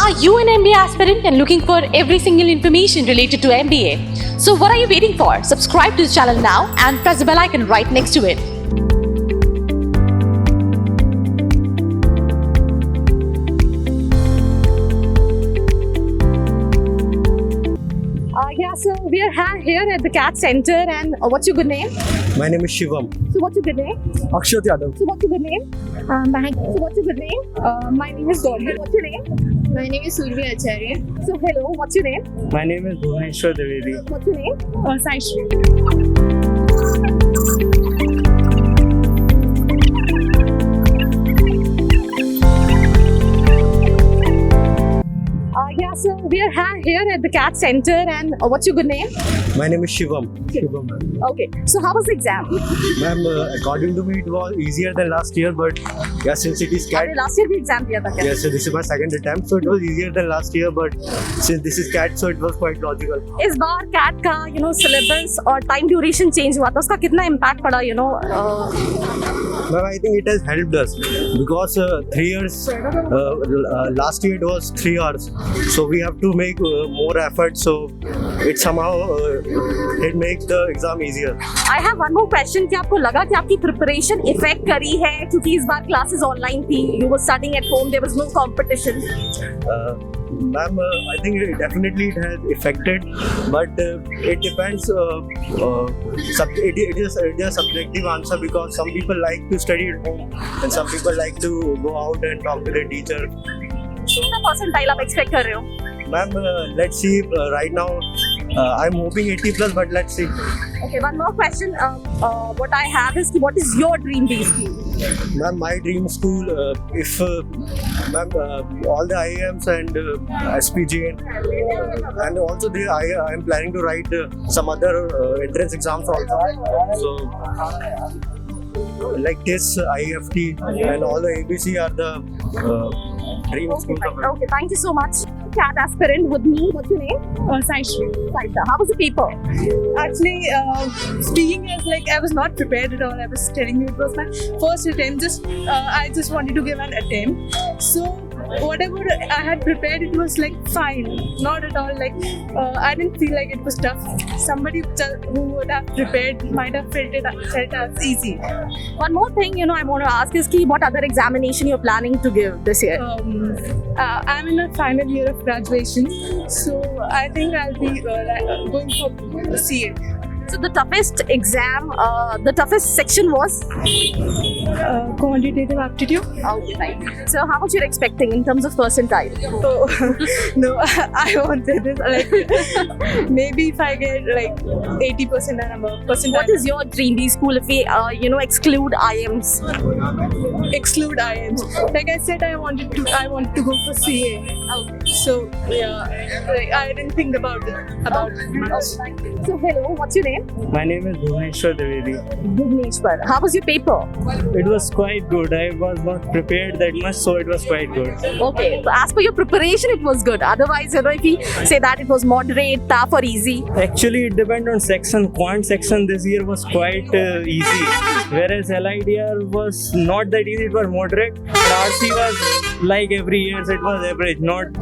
Are you an MBA aspirant and looking for every single information related to MBA? So what are you waiting for? Subscribe to the channel now and press the bell icon right next to it. So we are here at the CAT Center, and what's your good name? My name is Shivam. So what's your good name? Akshat Yadav. So what's your good name? So what's your good name? My name is Gauri. What's your name? My name is Survi Acharya. So hello, what's your name? My name is Bhuvaneshwar Dwivedi. What's your name? Saishri. So we are here at the CAT Center, and what's your good name? My name is Shivam. Okay, so how was the exam? Ma'am, according to me, it was easier than last year, but yeah, since it is CAT, Last year भी exam दिया था क्या? yes, so this is my second attempt, so it was easier than last year, but since this is CAT, so it was quite logical. इस बार CAT का syllabus और time duration change हुआ था, उसका कितना impact पड़ा Ma'am, I think it has helped us because 3 years, last year it was 3 hours, so we have to make more effort, so it somehow it makes the exam easier. I have one more question कि आपको लगा कि आपकी preparation effect करी है क्योंकि इस बार classes online थी, you were studying at home, there was no competition. Ma'am, I think definitely it has affected, but it depends. It is a subjective answer because some people like to study at home and some people like to go out and talk to their teacher. कितना percentile आप expect कर रहे हो? Ma'am, let's see. Right now, I'm hoping 80 plus, but let's see. Okay, one more question. What I have is what is your dream day school? Ma'am, my dream school, if ma'am, all the IIMs and SPJ and also I am planning to write some other entrance exams also. So like this IFT and all the ABC are the dream Okay, schools. fine. Okay, thank you so much. CAT aspirant with me. What's your name? Saishri. Saisha. How was the paper? Actually, speaking as like I was not prepared at all. I was telling you it was my first attempt. I just wanted to give an attempt. So whatever I had prepared, it was like fine. Not at all like I didn't feel like it was tough. Somebody who would have prepared might have felt as easy. One more thing, I want to ask is ki what other examination you're planning to give this year? I'm in a final year of graduation, so I think I'll be going for CA. So the toughest exam, the toughest section was? Quantitative aptitude. Okay, right. So how much you're expecting in terms of percentile? Oh, no, I won't say this. Like, maybe if I get like 80% and above percentile. What is your dream B school if we, exclude IMs? Exclude IMs. Like I said, I want to go for CA. Okay. So yeah, like, I didn't think about much. So hello, what's your name? My name is Bhuvaneshwar Dwivedi. Bhuvaneshwar. How was your paper? It was quite good. I was not prepared that much, so it was quite good. Okay, so as per your preparation, it was good. Otherwise, if we say that it was moderate, tough, or easy. Actually, it depends on section. Quant section this year was quite easy, whereas LIDR was not that easy. It was moderate. But RC was like every year. It was average, not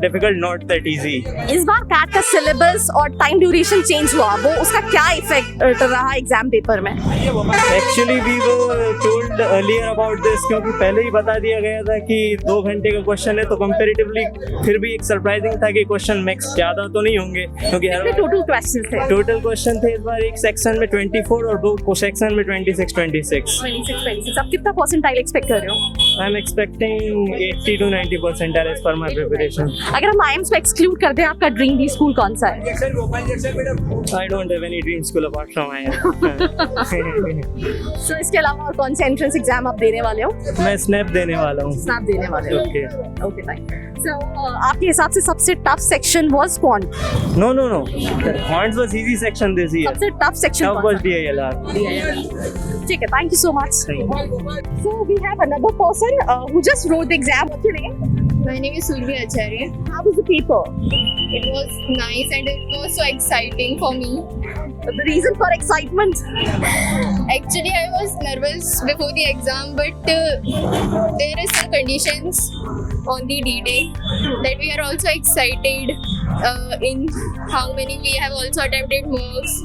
difficult, not that easy. इस बार CAT का syllabus और time duration change हुआ, वो उसका क्या effect रहा exam paper में? Actually, we were told earlier about this क्योंकि पहले ही बता दिया गया था कि 2 घंटे का क्वेश्चन है, तो comparatively फिर भी एक सरप्राइजिंग था कि क्वेश्चन मैक्स ज़्यादा तो नहीं होंगे क्योंकि हर टोटल क्वेश्चन थे? टोटल क्वेश्चन थे इस बार एक सेक्शन में 24 और 2 सेक्शन में 26. 26. अब कितना परसेंटाइल एक्सपेक्ट कर रहे हो? I am expecting 80 to 90% as per my preparation. अगर हम IIMs को एक्सक्लूड कर दें, आपका ड्रीम बी स्कूल कौन सा है? I don't have any dream school apart from IIM. So इसके अलावा और कौन से एंट्रेंस एग्जाम आप देने वाले हो? मैं स्नैप देने वाला हूँ. स्नैप देने वाले हो? Okay. Okay, fine. So आपके हिसाब से सबसे टफ सेक्शन वाज कौन? No. Quants was easy section this year. सबसे tough section Tough was DILR. ठीक है, thank you so much. Thank you. So we have another person who just wrote the exam. What's your name? My name is Survi Acharya. How was the paper? It was nice and it was so exciting for me. The reason for excitement? Actually, I was nervous before the exam, but there is some conditions on the D-Day that we are also excited in how many we have also attempted marks.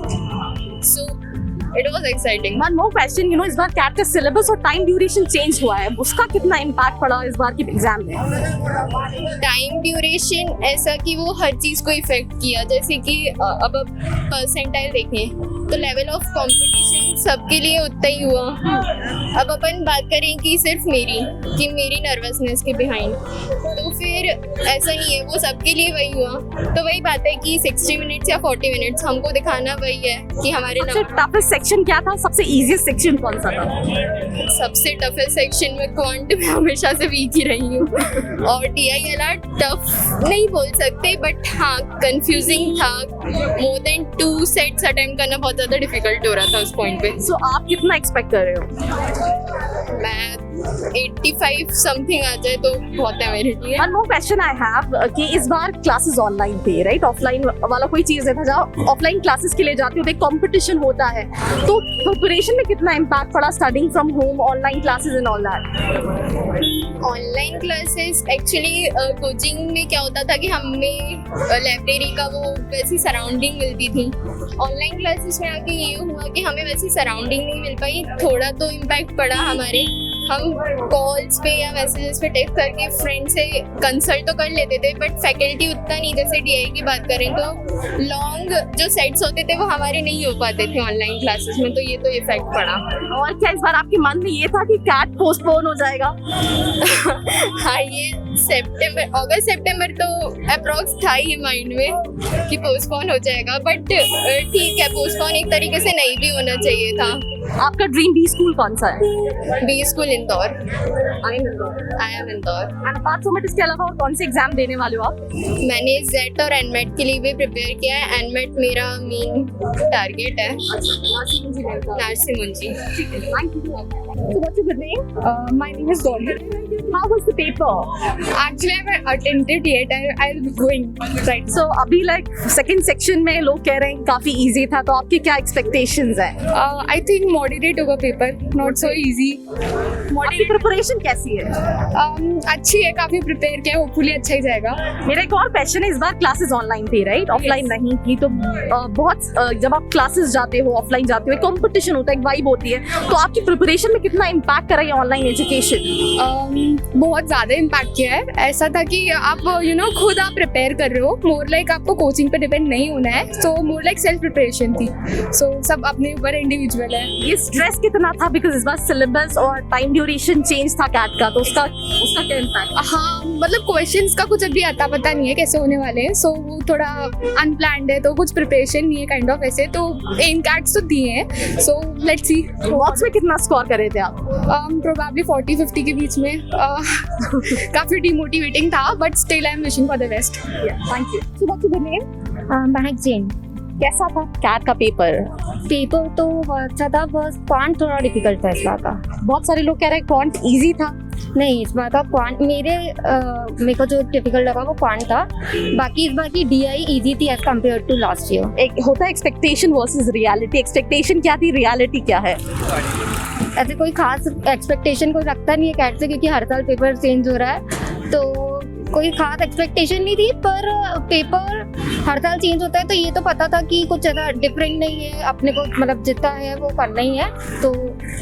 So it was exciting. One more question, इस बार cat का syllabus और time duration change हुआ है, उसका कितना impact पड़ा इस बार के एग्जाम में? टाइम ड्यूरेशन ऐसा कि वो हर चीज़ को इफेक्ट किया, जैसे कि अब परसेंटाइल देखें तो लेवल ऑफ कंपटीशन सबके लिए उतना ही हुआ। अब अपन बात करें कि सिर्फ मेरी नर्वसनेस के बिहाइंड, तो फिर ऐसा नहीं है, वो सबके लिए वही हुआ। तो वही बात है कि 60 मिनट्स या 40 मिनट्स हमको दिखाना वही है कि हमारे सबसे टफेस्ट सेक्शन क्या था, सबसे इजीएस्ट सेक्शन कौन सा था? सबसे टफेस्ट सेक्शन में क्वांट में हमेशा से वीक ही रही हूँ, और DILR टफ नहीं बोल सकते, बट हाँ कंफ्यूजिंग था। मोर देन 2 सेट्स अटेम्प्ट करना बहुत ज़्यादा डिफिकल्ट हो रहा था उस पॉइंट पे। सो आप कितना एक्सपेक्ट कर रहे हो? मैं 85 समथिंग आ जाए तो बहुत है मेरे लिए। One more question I have कि इस बार क्लासेस ऑनलाइन थे, राइट? ऑफलाइन वाला कोई चीज़ है था, जहाँ ऑफलाइन क्लासेस के लिए जाते हो तो कंपटीशन होता है, तो प्रिपरेशन में कितना इम्पैक्ट पड़ा studying from home, online classes and all that? Online classes actually coaching में क्या होता था कि हमें लाइब्रेरी का वो वैसी सराउंडिंग मिलती थी। ऑनलाइन क्लासेस में आके ये हुआ कि हमें वैसी सराउंडिंग नहीं मिल पाई। थोड़ा तो इम्पैक्ट पड़ा हमारे, हम कॉल्स पे या मैसेजेस पे टेक्स्ट करके फ्रेंड से कंसल्ट तो कर लेते थे, बट फैकल्टी उतना नहीं। जैसे DI की बात करें तो लॉन्ग जो सेट्स होते थे वो हमारे नहीं हो पाते थे ऑनलाइन क्लासेस में, तो ये तो इफेक्ट पड़ा। और क्या इस बार आपके मन में ये था कि कैट पोस्टपोन हो जाएगा? हाँ, ये अगस्त सितंबर तो अप्रॉक्स था ही माइंड में कि पोस्टपोन हो जाएगा, बट ठीक है, पोस्टपोन एक तरीके से नहीं भी होना चाहिए था। आपका ड्रीम बी स्कूल कौन सा है? B school Indore. I am Indore. And apart from it, इसके अलावा और कौन से एग्जाम देने वाले हो आप? मैंने जेट और एनमेट के लिए भी प्रिपेयर किया है। एनमेट मेरा मेन टारगेट है। नारसी मुंजी। Thank you. So what's your good name? My name is Dolly. How was the paper? Actually, I haven't attempted yet. I'll be going. Right. So अभी like second section में लोग कह रहे हैं काफी easy था, तो आपके क्या expectations हैं? I think moderate होगा paper. Not so easy. आपकी preparation कैसी है? अच्छी है, काफी प्रिपेयर किया, होपफुली अच्छा ही जाएगा। मेरा एक और क्वेश्चन है, इस बार क्लासेस ऑनलाइन थी, राइट? ऑफलाइन नहीं थी, तो बहुत जब आप क्लासेस जाते हो, ऑफलाइन जाते हो, कंपटीशन होता है, एक वाइब होती है, तो आपकी प्रिपरेशन में कितना इम्पैक्ट कर रही है ऑनलाइन एजुकेशन? बहुत ज़्यादा इम्पैक्ट किया है। ऐसा था कि आप खुद आप प्रिपेयर कर रहे हो, मोर लाइक आपको कोचिंग पे डिपेंड नहीं होना है, सो मोर लाइक सेल्फ प्रिपरेशन थी। सो सब अपने ऊपर इंडिविजुअल है। ये स्ट्रेस कितना था, बिकॉज इस बार सिलेबस और टाइम ड्यूरेशन चेंज था कैट का, तो उसका क्या इम्पैक्ट? हाँ, मतलब क्वेश्चंस का कुछ अभी आता पता नहीं है कैसे होने वाले हैं, सो वो थोड़ा अनप्लान्ड है, तो कुछ प्रिपरेशन नहीं है काइंड ऑफ ऐसे। तो एम कैट्स तो दिए हैं, सो लेट्स सी। बॉक्स में कितना स्कोर कर रहे थे आप? प्रोबेबली 40-50 के बीच में। काफ़ी डिमोटिवेटिंग था, but still I am wishing for the best. Thank you. So what's your name? महक जैन। कैसा था कैट का पेपर? पेपर तो अच्छा था, बस क्वांट थोड़ा डिफिकल्ट था इस बार का। बहुत सारे लोग कह रहे हैं क्वांट इजी था। नहीं, इस बार का क्वांट मेरे को जो डिफिकल्ट लगा वो क्वांट था। बाकी इस बार की DI इजी थी as compared to last year. एक होता है एक्सपेक्टेशन वर्सेस रियलिटी। एक्सपेक्टेशन क्या थी, रियलिटी क्या है? ऐसे कोई खास एक्सपेक्टेशन कोई रखता नहीं है कैट से, क्योंकि हर साल पेपर चेंज हो रहा है, तो कोई खास एक्सपेक्टेशन नहीं थी। पर पेपर हर साल चेंज होता है, तो ये तो पता था कि कुछ ज़्यादा डिफरेंट नहीं है, अपने को मतलब जितना है वो करना ही है, तो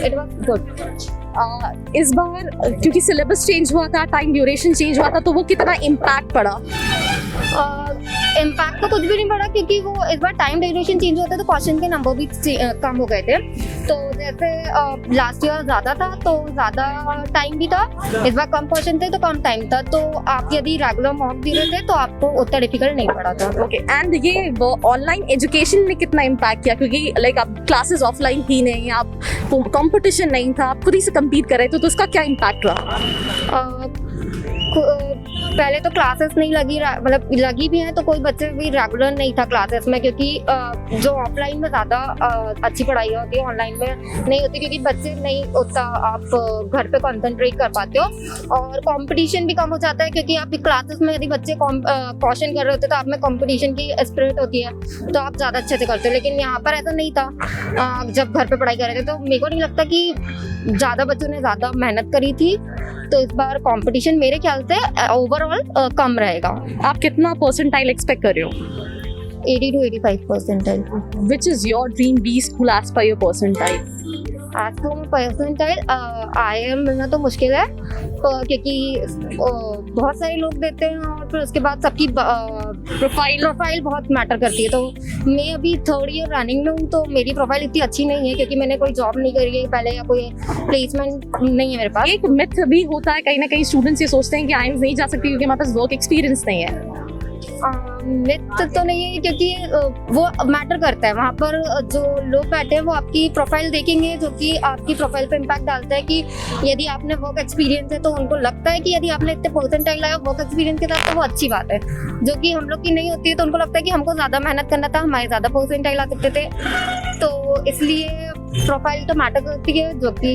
इट वाज गुड। इस बार क्योंकि सिलेबस चेंज हुआ था, टाइम ड्यूरेशन चेंज हुआ था, तो वो कितना इम्पैक्ट पड़ा? इम्पैक्ट तो कुछ भी नहीं पड़ा, क्योंकि वो इस बार टाइम ड्यूरेशन चेंज होता है तो क्वेश्चन के नंबर भी कम हो गए थे। तो जैसे लास्ट ईयर ज़्यादा था तो ज़्यादा टाइम भी था, इस बार कम क्वेश्चन थे तो कम टाइम था। तो आप यदि रेगुलर मॉक दे रहे थे तो आपको उतना डिफिकल्ट नहीं पड़ा था। ओके, एंड ये ऑनलाइन एजुकेशन ने कितना इम्पैक्ट किया? क्योंकि लाइक आप क्लासेस ऑफलाइन थी नहीं, आप कंपटीशन नहीं था, आप खुद ही से कम्पीट कर रहे थे, तो उसका क्या इम्पैक्ट रहा? पहले तो क्लासेस नहीं मतलब लगी भी हैं तो कोई बच्चे भी रेगुलर नहीं था क्लासेस में, क्योंकि जो ऑफलाइन में ज़्यादा अच्छी पढ़ाई होती है ऑनलाइन में नहीं होती, क्योंकि बच्चे नहीं उतना आप घर पे कंसंट्रेट कर पाते हो और कंपटीशन भी कम हो जाता है, क्योंकि आप क्लासेस में यदि बच्चे कॉशन कर रहे होते तो आप में कंपटीशन की स्पिरिट होती है तो आप ज़्यादा अच्छे से करते हो। लेकिन यहाँ पर ऐसा नहीं था, जब घर पे पढ़ाई कर रहे थे तो मेरे को नहीं लगता कि ज़्यादा बच्चों ने ज़्यादा मेहनत करी थी, तो इस बार कंपटीशन मेरे ख्याल से ओवरऑल कम रहेगा। आप कितना परसेंटाइल एक्सपेक्ट कर रहे हो? 80 to 85%। Which is your dream B school as per your percentile? आज तो परसेंटाइल IIM मिलना तो मुश्किल है, क्योंकि बहुत सारे लोग देते हैं और फिर उसके बाद सबकी प्रोफाइल बहुत मैटर करती है। तो मैं अभी 3rd ईयर रनिंग में हूँ, तो मेरी प्रोफाइल इतनी अच्छी नहीं है क्योंकि मैंने कोई जॉब नहीं करी है पहले या कोई प्लेसमेंट नहीं है मेरे पास। एक मिथ भी होता है, कहीं ना कहीं स्टूडेंट्स ये सोचते हैं कि IIMS नहीं जा सकती क्योंकि हमारे पास वर्क एक्सपीरियंस नहीं है। मिथ तो नहीं है, क्योंकि वो मैटर करता है। वहाँ पर जो लोग बैठे हैं वो आपकी प्रोफाइल देखेंगे, जो कि आपकी प्रोफाइल पे इम्पैक्ट डालता है कि यदि आपने वर्क एक्सपीरियंस है तो उनको लगता है कि यदि आपने इतने परसेंटाइल लाया वर्क एक्सपीरियंस के साथ तो वो अच्छी बात है, जो कि हम लोग की नहीं होती है। तो उनको लगता है कि हमको ज़्यादा मेहनत करना था, हमारे ज़्यादा परसेंटाइल आ सकते थे, तो इसलिए प्रोफाइल तो मैटर करती है। जो कि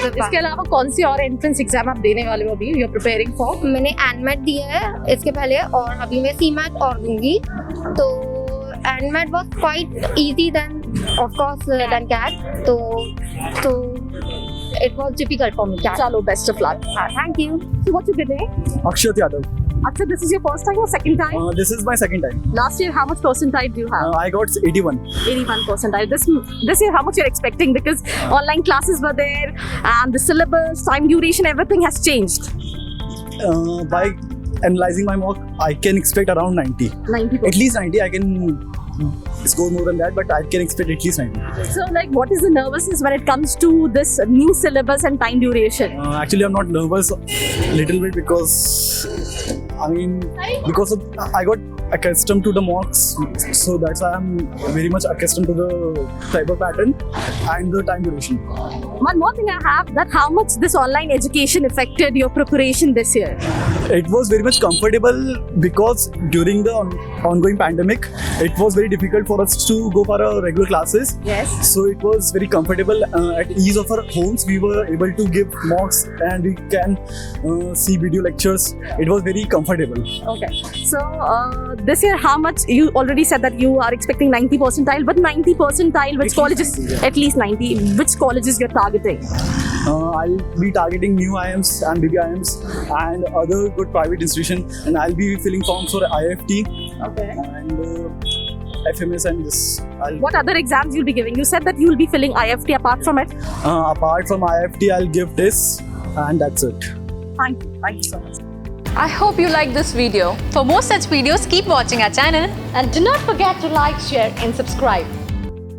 इसके अलावा कौन सी और एंट्रेंस एग्जाम आप देने वाले हो अभी, यू आर प्रिपेयरिंग फॉर? मैंने एनमेट दिया है इसके पहले और अभी मैं सीमेट और दूंगी। तो NMAT was quite easy then of course then CAT, तो it was difficult for me. चलो best of luck. Thank you. So what's your good name? Akshat Yadav. Akshat, this is your first time or second time? This is my second time. Last year, how much percentile do you have? I got 81. 81 percentile. This year, how much you're expecting? Because online classes were there, and the syllabus, time duration, everything has changed. By analyzing my mock, I can expect around 90. 90%. At least 90. I can score more than that, but I can expect at least 90. So, like, what is the nervousness when it comes to this new syllabus and time duration? Actually, I'm not nervous, little bit, because I got accustomed to the mocks, so that's why I'm very much accustomed to the type of pattern and the time duration. One more thing I have, that how much this online education affected your preparation this year? It was very much comfortable because during the ongoing pandemic, it was very difficult for us to go for our regular classes. Yes. So it was very comfortable at ease of our homes. We were able to give mocks and we can see video lectures. It was very comfortable. Okay. So, this year, how much? You already said that you are expecting 90 percentile, but 90 percentile, which At least colleges? 90, yeah. At least 90. Which colleges you're targeting? I'll be targeting new IIMs and BBIMs and other good private institutions, and I'll be filling forms for IFT Okay. and FMS and this. What other exams you'll be giving? You said that you'll be filling IFT apart from it. Apart from IFT, I'll give this, and that's it. Thank you. Thank you so much. I hope you liked this video. For more such videos, keep watching our channel. And do not forget to like, share, and subscribe.